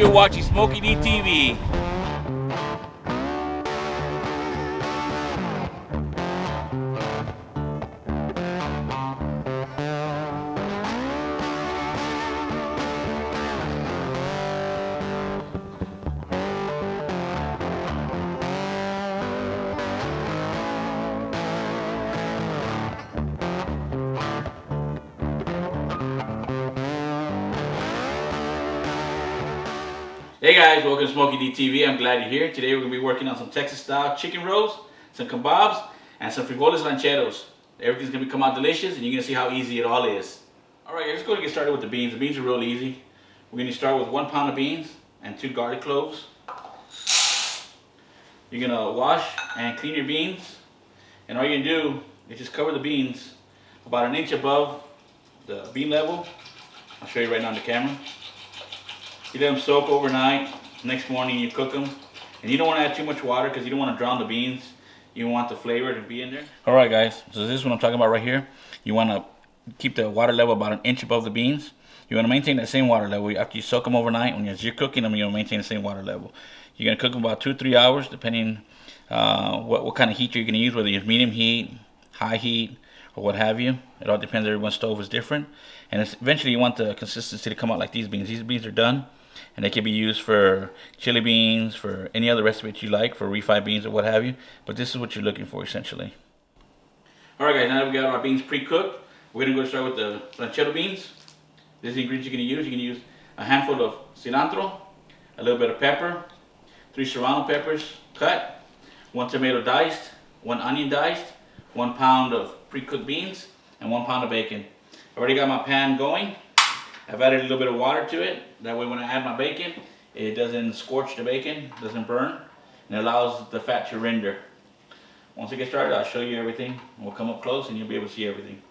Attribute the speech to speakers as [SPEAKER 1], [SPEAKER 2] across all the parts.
[SPEAKER 1] you're watching Smokey D TV. Hey guys, welcome to Smokey D TV. I'm glad you're here. Today we're going to be working on some Texas style chicken rolls, some kebabs, and some frijoles rancheros. Everything's going to come out delicious and you're going to see how easy it all is. Alright guys, let's go and get started with the beans. The beans are real easy. We're going to start with 1 pound of beans and 2 garlic cloves. You're going to wash and clean your beans. And all you're going to do is just cover the beans about 1 inch above the bean level. I'll show you right now on the camera. You let them soak overnight. Next morning you cook them. And you don't want to add too much water because you don't want to drown the beans. You want the flavor to be in there. Alright guys, so this is what I'm talking about right here. You want to keep the water level about 1 inch above the beans. You want to maintain that same water level. After you soak them overnight, as you're cooking them, you're going to maintain the same water level. You're going to cook them about 2-3 hours depending what kind of heat you're going to use, whether it's medium heat, high heat, or what have you. It all depends. Everyone's stove is different. And eventually you want the consistency to come out like these beans. These beans are done. And they can be used for chili beans, for any other recipe that you like, for refried beans or what have you. But this is what you're looking for essentially. Alright guys, now that we got our beans pre-cooked, we're going to go start with the ranchero beans. This is the ingredients you're going to use. You're going to use a handful of cilantro, a little bit of pepper, 3 serrano peppers cut, 1 tomato diced, 1 onion diced, 1 pound of pre-cooked beans, and 1 pound of bacon. I already got my pan going. I've added a little bit of water to it. That way when I add my bacon, it doesn't scorch the bacon, doesn't burn, and it allows the fat to render. Once I get started, I'll show you everything. We'll come up close and you'll be able to see everything.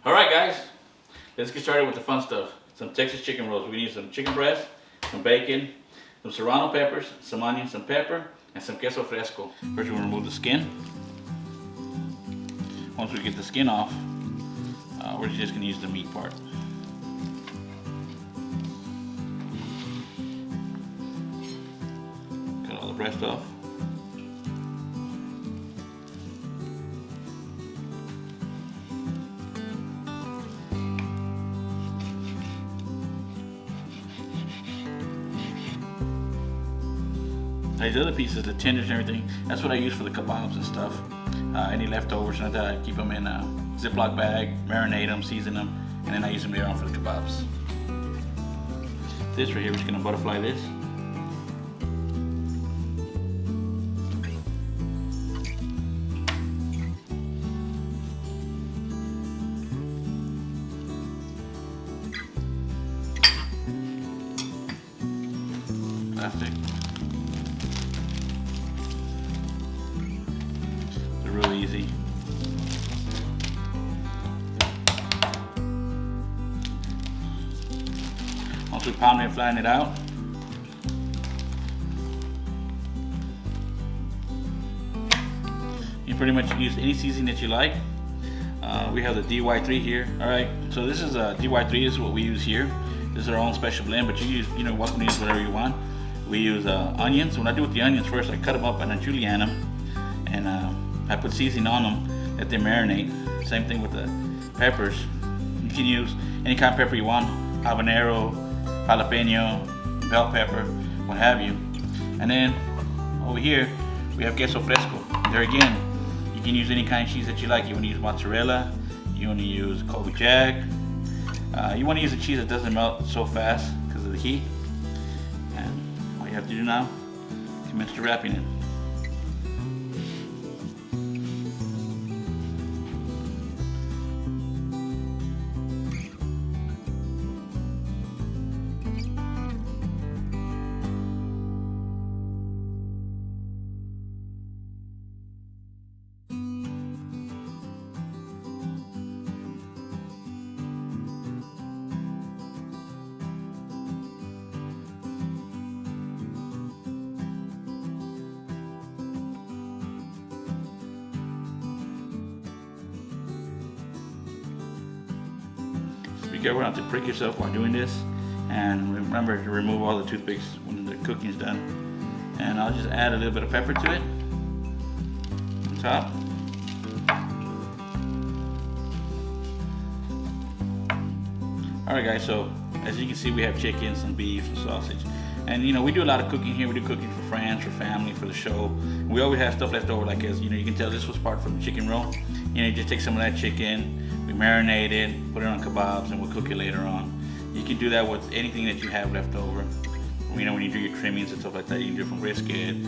[SPEAKER 1] Alright guys, let's get started with the fun stuff. Some Texas chicken rolls. We're going to use some chicken breast, some bacon, some serrano peppers, some onion, some pepper, and some queso fresco. First we'll remove the skin. Once we get the skin off, we're just going to use the meat part. all the breast off. These other pieces, the tenders and everything, that's what I use for the kebabs and stuff. Any leftovers and that, I keep them in a Ziploc bag, marinate them, season them, and then I use them later on for the kebabs. This right here, we're just gonna butterfly this. Plastic. They're really easy. Also pounding and flattening it out. You pretty much use any seasoning that you like. We have the DY3 here. All right, so this is a DY3 is what we use here. This is our own special blend, but you're welcome to use whatever you want. We use onions. When I do with the onions first, I cut them up and I julienne them, and I put seasoning on them that they marinate. Same thing with the peppers. You can use any kind of pepper you want, habanero, jalapeno, bell pepper, what have you. And then over here we have queso fresco. There again, you can use any kind of cheese that you like. You want to use mozzarella, you want to use Colby Jack. You want to use a cheese that doesn't melt so fast because of the heat. And all you have to do now is commence to wrapping it. Be careful not to prick yourself while doing this, and remember to remove all the toothpicks when the cooking is done. And I'll just add a little bit of pepper to it on top. Alright guys, so as you can see, we have chicken, some beef, some sausage. And we do a lot of cooking here. We do cooking for friends, for family, for the show. We always have stuff left over, like as you can tell this was part from the chicken roll. You just take some of that chicken, we marinate it, put it on kebabs, and we'll cook it later on. You can do that with anything that you have left over. When you do your trimmings and stuff like that, you can do from brisket,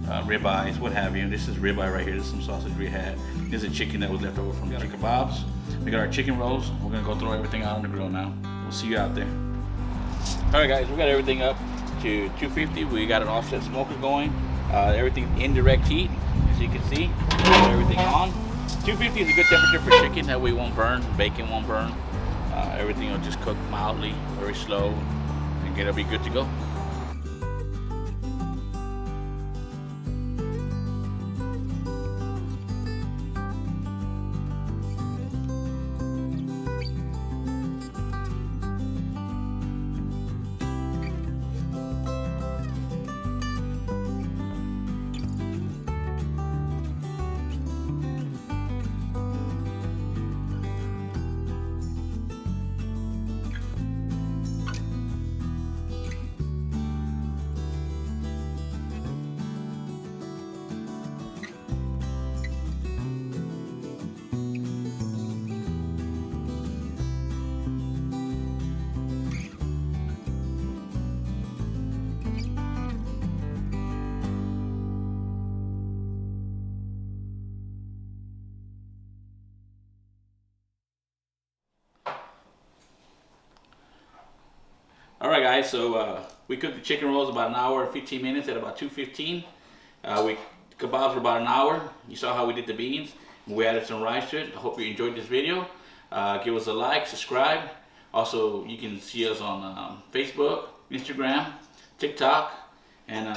[SPEAKER 1] ribeyes, what have you. This is ribeye right here. This is some sausage we had. This is a chicken that was left over from the kebabs. We got our chicken rolls. We're gonna go throw everything out on the grill now. We'll see you out there. All right guys, we got everything up to 250. We got an offset smoker going. Everything indirect heat, as you can see. Everything on. 250 is a good temperature for chicken. That way it won't burn. Bacon won't burn. Everything will just cook mildly, very slow, and it'll be good to go. Alright guys, so we cooked the chicken rolls about an hour and 15 minutes at about 215. Kebabs were about an hour. You saw how we did the beans. We added some rice to it. I hope you enjoyed this video. Give us a like, subscribe. Also, you can see us on Facebook, Instagram, TikTok, and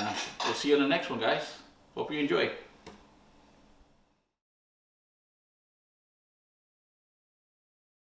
[SPEAKER 1] we'll see you on the next one, guys. Hope you enjoy.